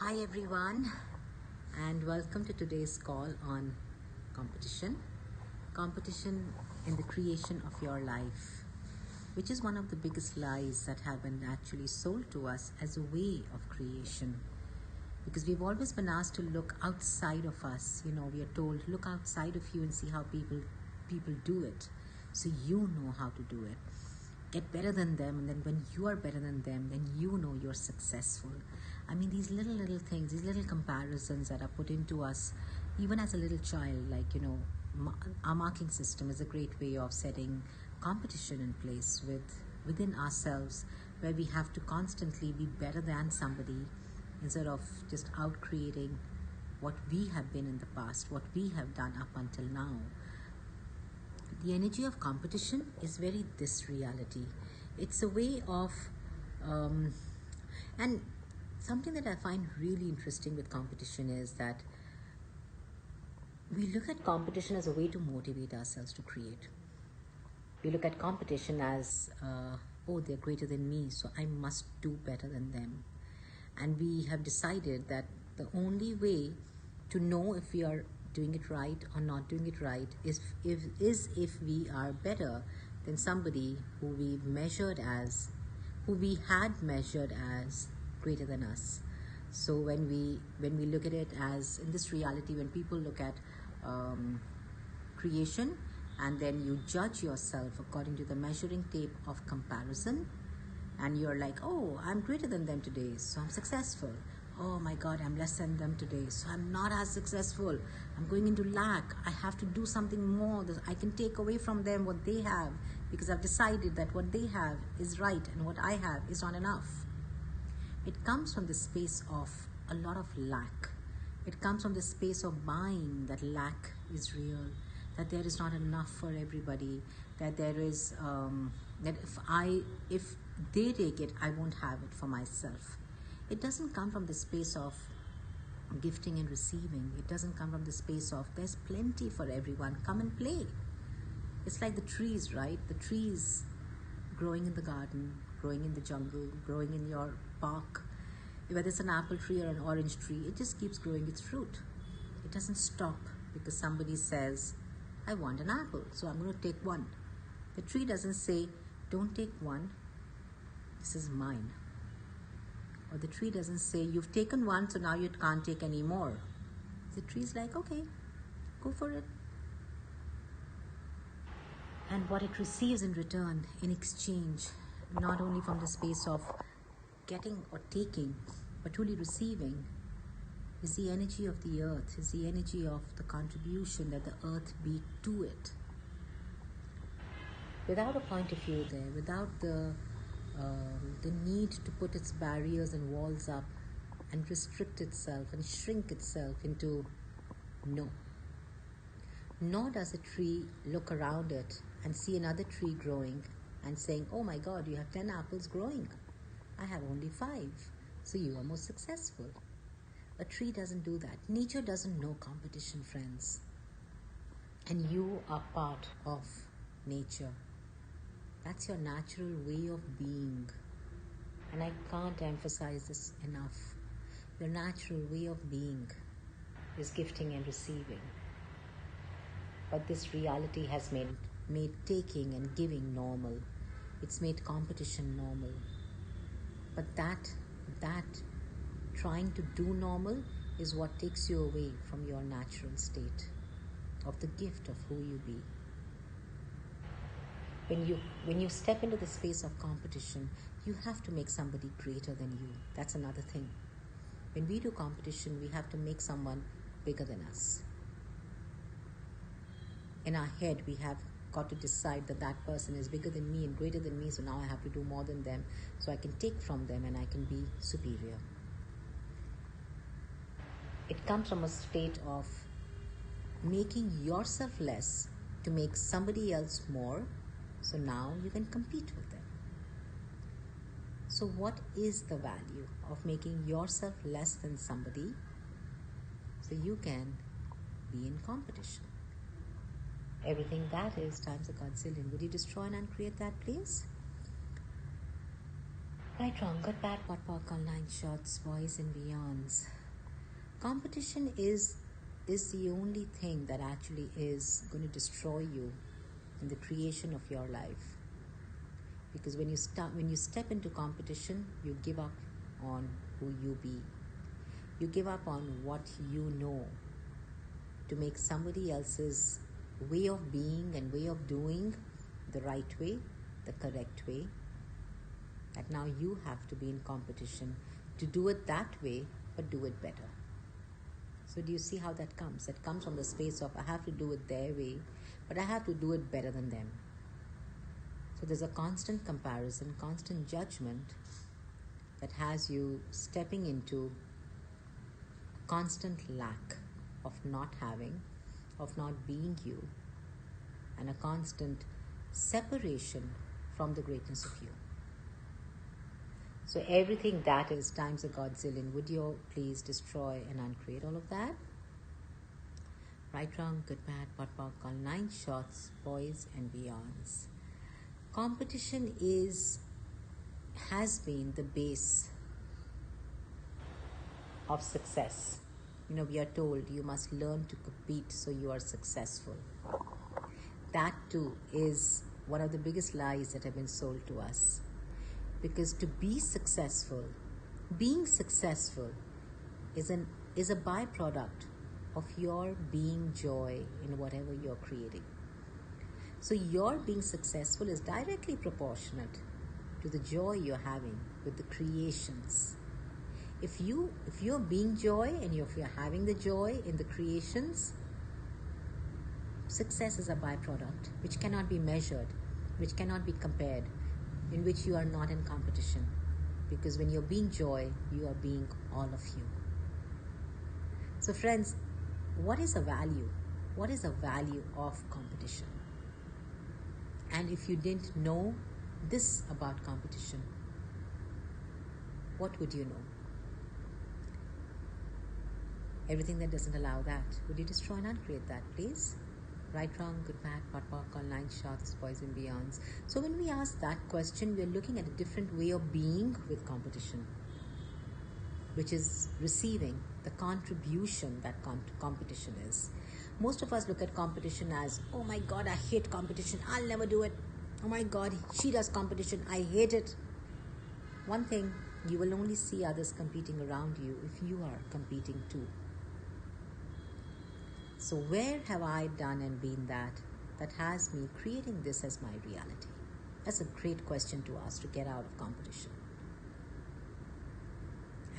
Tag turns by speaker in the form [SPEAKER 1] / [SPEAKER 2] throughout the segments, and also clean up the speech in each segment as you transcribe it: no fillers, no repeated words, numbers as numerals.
[SPEAKER 1] Hi everyone, and welcome to today's call on competition. Competition in the creation of your life, which is one of the biggest lies that have been actually sold to us as a way of creation. Because we've always been asked to look outside of us. We are told, look outside of you and see how people do it, so you know how to do it. Get better than them, and then when you are better than them, then you know you're successful. I mean, these little things, these little comparisons that are put into us even as a little child, like our marking system is a great way of setting competition in place within ourselves, where we have to constantly be better than somebody instead of just out creating what we have been in the past, what we have done up until now. The energy of competition is very this reality. It's a way of, and something that I find really interesting with competition is that we look at competition as a way to motivate ourselves to create. We look at competition as, oh, they're greater than me, so I must do better than them. And we have decided that the only way to know if we are doing it right or not doing it right is if we are better than somebody who we had measured as greater than us. So when we look at it as in this reality, when people look at creation, and then you judge yourself according to the measuring tape of comparison, and you're like, oh, I'm greater than them today, so I'm successful. Oh my God, I'm less than them today, so I'm not as successful. I'm going into lack. I have to do something more that I can take away from them what they have, because I've decided that what they have is right and what I have is not enough. It comes from the space of a lot of lack. It comes from the space of buying that lack is real, that there is not enough for everybody, that there is, that if they take it, I won't have it for myself. It doesn't come from the space of gifting and receiving. It doesn't come from the space of there's plenty for everyone, come and play. It's like the trees, right? The trees growing in the garden, growing in the jungle, growing in your park. Whether it's an apple tree or an orange tree, it just keeps growing its fruit. It doesn't stop because somebody says, I want an apple, so I'm going to take one. The tree doesn't say, don't take one, this is mine. Or the tree doesn't say, you've taken one, so now you can't take any more. The tree's like, okay, go for it. And what it receives in return, in exchange, not only from the space of getting or taking, but truly receiving, is the energy of the earth, is the energy of the contribution that the earth be to it. Without a point of view there, without the need to put its barriers and walls up and restrict itself and shrink itself into no. Nor does a tree look around it and see another tree growing and saying, oh my God, you have 10 apples growing. I have only 5, so you are more successful. A tree doesn't do that. Nature doesn't know competition, friends. And you are part of nature. That's your natural way of being. And I can't emphasize this enough. Your natural way of being is gifting and receiving. But this reality has made taking and giving normal. It's made competition normal. But that trying to do normal is what takes you away from your natural state of the gift of who you be. When you step into the space of competition, you have to make somebody greater than you. That's another thing. When we do competition, we have to make someone bigger than us. In our head, we have got to decide that that person is bigger than me and greater than me, so now I have to do more than them, so I can take from them and I can be superior. It comes from a state of making yourself less to make somebody else more, so now you can compete with them. So what is the value of making yourself less than somebody so you can be in competition? Everything that is times a godzillion. Would you destroy and uncreate that place? Right, wrong, good, bad, pot, online shots, boys and beyonds. Competition is the only thing that actually is going to destroy you in the creation of your life. Because when you step into competition, you give up on who you be. You give up on what you know to make somebody else's way of being and way of doing the right way, the correct way. That now you have to be in competition to do it that way, but do it better. So do you see how that comes? That comes from the space of I have to do it their way, but I have to do it better than them. So there's a constant comparison, constant judgment that has you stepping into constant lack of not having, of not being you, and a constant separation from the greatness of you. So everything that is times a godzillion, would you please destroy and uncreate all of that? Right, wrong, good, bad, pot, pock, all 9 shots, boys and beyonds. Competition has been the base of success. We are told you must learn to compete so you are successful. That too is one of the biggest lies that have been sold to us. Because to be successful, being successful is a byproduct of your being joy in whatever you're creating. So your being successful is directly proportionate to the joy you're having with the creations. If you're being joy and if you're having the joy in the creations, success is a byproduct which cannot be measured, which cannot be compared, in which you are not in competition. Because when you're being joy, you are being all of you. So friends, what is the value? What is the value of competition? And if you didn't know this about competition, what would you know? Everything that doesn't allow that, would you destroy and uncreate that, please? Right, wrong, good, bad, pot, pock, all 9 shots, boys and beyonds. So when we ask that question, we're looking at a different way of being with competition, which is receiving the contribution that competition is. Most of us look at competition as, oh my God, I hate competition, I'll never do it. Oh my God, she does competition, I hate it. One thing, you will only see others competing around you if you are competing too. So where have I done and been that has me creating this as my reality? That's a great question to ask to get out of competition.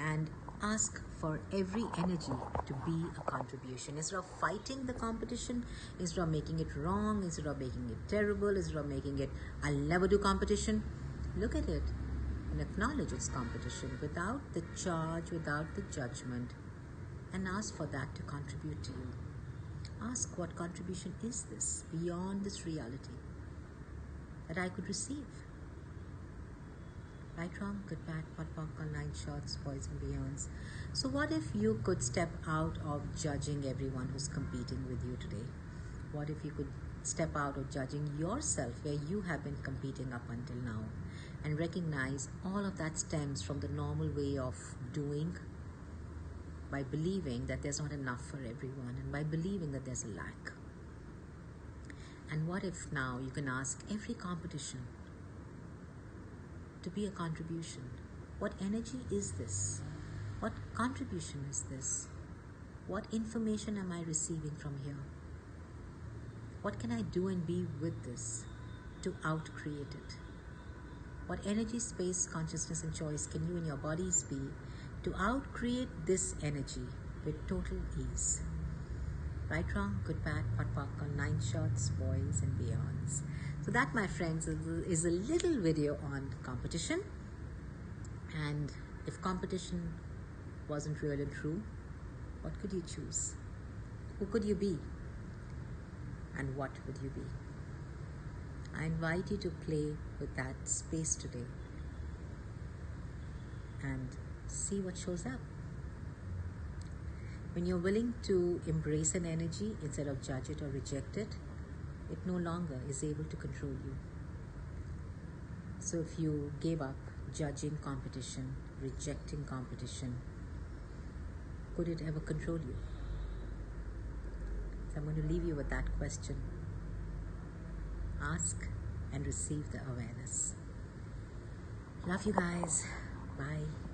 [SPEAKER 1] And ask for every energy to be a contribution. Instead of fighting the competition, instead of making it wrong, instead of making it terrible, instead of making it, I'll never do competition, look at it and acknowledge its competition without the charge, without the judgment, and ask for that to contribute to you. Ask, what contribution is this beyond this reality that I could receive? Right, wrong, good, bad, pot, pock, all 9 shots, boys and beyonds. So what if you could step out of judging everyone who's competing with you today? What if you could step out of judging yourself where you have been competing up until now, and recognize all of that stems from the normal way of doing, by believing that there's not enough for everyone, and by believing that there's a lack. And what if now you can ask every competition to be a contribution? What energy is this? What contribution is this? What information am I receiving from here? What can I do and be with this to out-create it? What energy, space, consciousness and choice can you and your bodies be to out-create this energy with total ease? Right, wrong, good, bad, pot, pock, all 9 shots, boys and beyonds. So that, my friends, is a little video on competition. And if competition wasn't real and true, what could you choose? Who could you be? And what would you be? I invite you to play with that space today and see what shows up. When you're willing to embrace an energy instead of judge it or reject it, it no longer is able to control you. So if you gave up judging competition, rejecting competition, Could it ever control you? So I'm going to leave you with that question. Ask and receive the awareness. Love you guys. Bye.